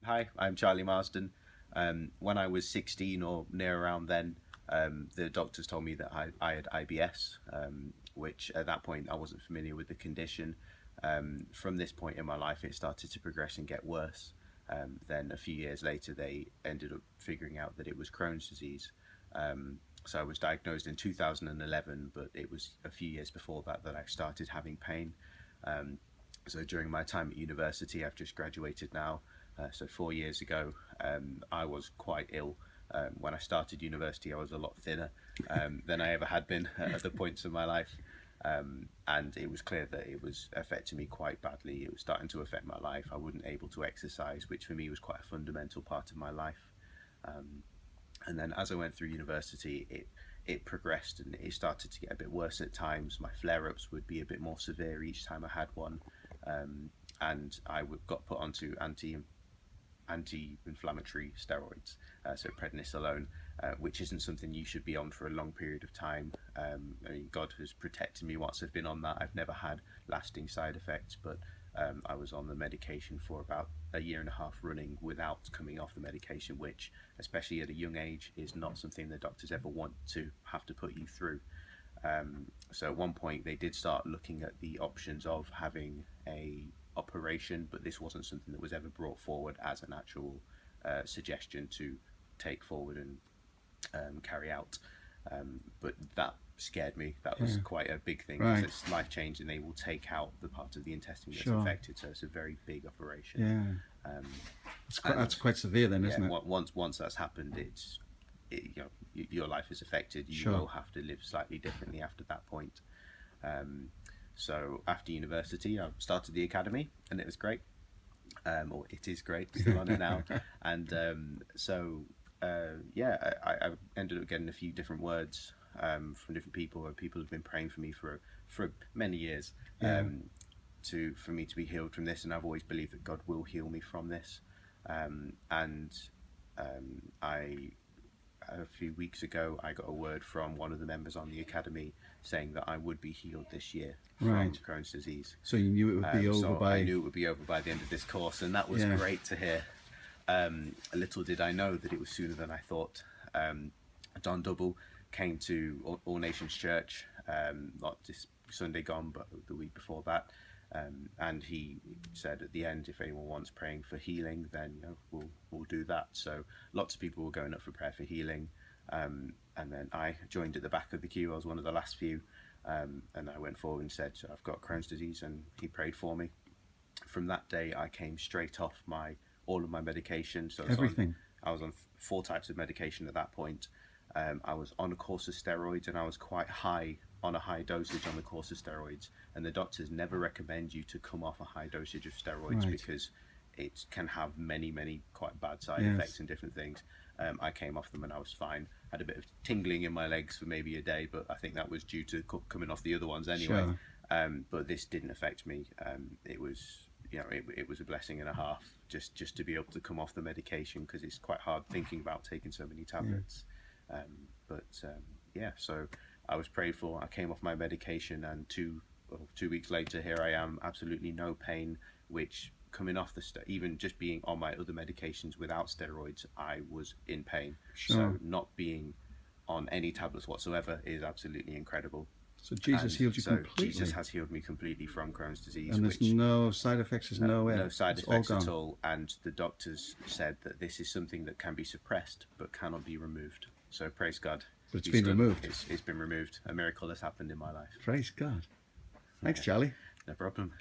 Hi, I'm Charlie Marsden. When I was 16 or near around then, the doctors told me that I had IBS, which at that point I wasn't familiar with the condition. From this point in my life, it started to progress and get worse. Then a few years later, they ended up figuring out that it was Crohn's disease. So I was diagnosed in 2011, but it was a few years before that I started having pain. So during my time at university, I've just graduated now. So 4 years ago, I was quite ill. When I started university, I was a lot thinner than I ever had been at other points in my life. And it was clear that it was affecting me quite badly. It was starting to affect my life. I wasn't able to exercise, which for me was quite a fundamental part of my life. And then as I went through university, it progressed and it started to get a bit worse at times. My flare-ups would be a bit more severe each time I had one. And got put onto anti-inflammatory steroids, so prednisolone, which isn't something you should be on for a long period of time. I mean, God has protected me once I've been on that. I've never had lasting side effects, but I was on the medication for about a year and a half running without coming off the medication, which, especially at a young age, is not something the doctors ever want to have to put you through. So at one point they did start looking at the options of having a operation, but this wasn't something that was ever brought forward as an actual suggestion to take forward and carry out. But that scared me. That was quite a big thing because it's life changing. They will take out the part of the intestine that's infected, so it's a very big operation. That's quite severe then, isn't it? Once that's happened, your life is affected. You will have to live slightly differently after that point. So after university, I started the academy, and it was great. Or it is great, still on it now. And I ended up getting a few different words from different people. People have been praying for me for many years for me to be healed from this, and I've always believed that God will heal me from this. A few weeks ago, I got a word from one of the members on the academy saying that I would be healed this year from Crohn's disease. So you knew it would be over by... I knew it would be over by the end of this course, and that was great to hear. Little did I know that it was sooner than I thought. Don Double came to All Nations Church, not this Sunday gone, but the week before that. And he said at the end, if anyone wants praying for healing, then we'll do that. So lots of people were going up for prayer for healing, and then I joined at the back of the queue. I was one of the last few, and I went forward and said, I've got Crohn's disease, and he prayed for me. From that day, I came straight off all of my medication. So I was on 4 types of medication at that point. I was on a course of steroids, and I was quite high on a high dosage on the course of steroids, and the doctors never recommend you to come off a high dosage of steroids because it can have many quite bad side effects and different things. I came off them and I was fine. Had a bit of tingling in my legs for maybe a day, but I think that was due to coming off the other ones anyway. But this didn't affect me. It was a blessing and a half just to be able to come off the medication, because it's quite hard thinking about taking so many tablets. So I was prayed for. I came off my medication, and 2 weeks later, here I am, absolutely no pain. Which coming off even just being on my other medications without steroids, I was in pain. So not being on any tablets whatsoever is absolutely incredible. So Jesus healed you completely. Jesus has healed me completely from Crohn's disease. And there's no side effects. There's no side effects at all. And the doctors said that this is something that can be suppressed but cannot be removed. So praise God. But it's been removed. It's been removed. A miracle has happened in my life. Praise God. Thanks, Charlie. No problem.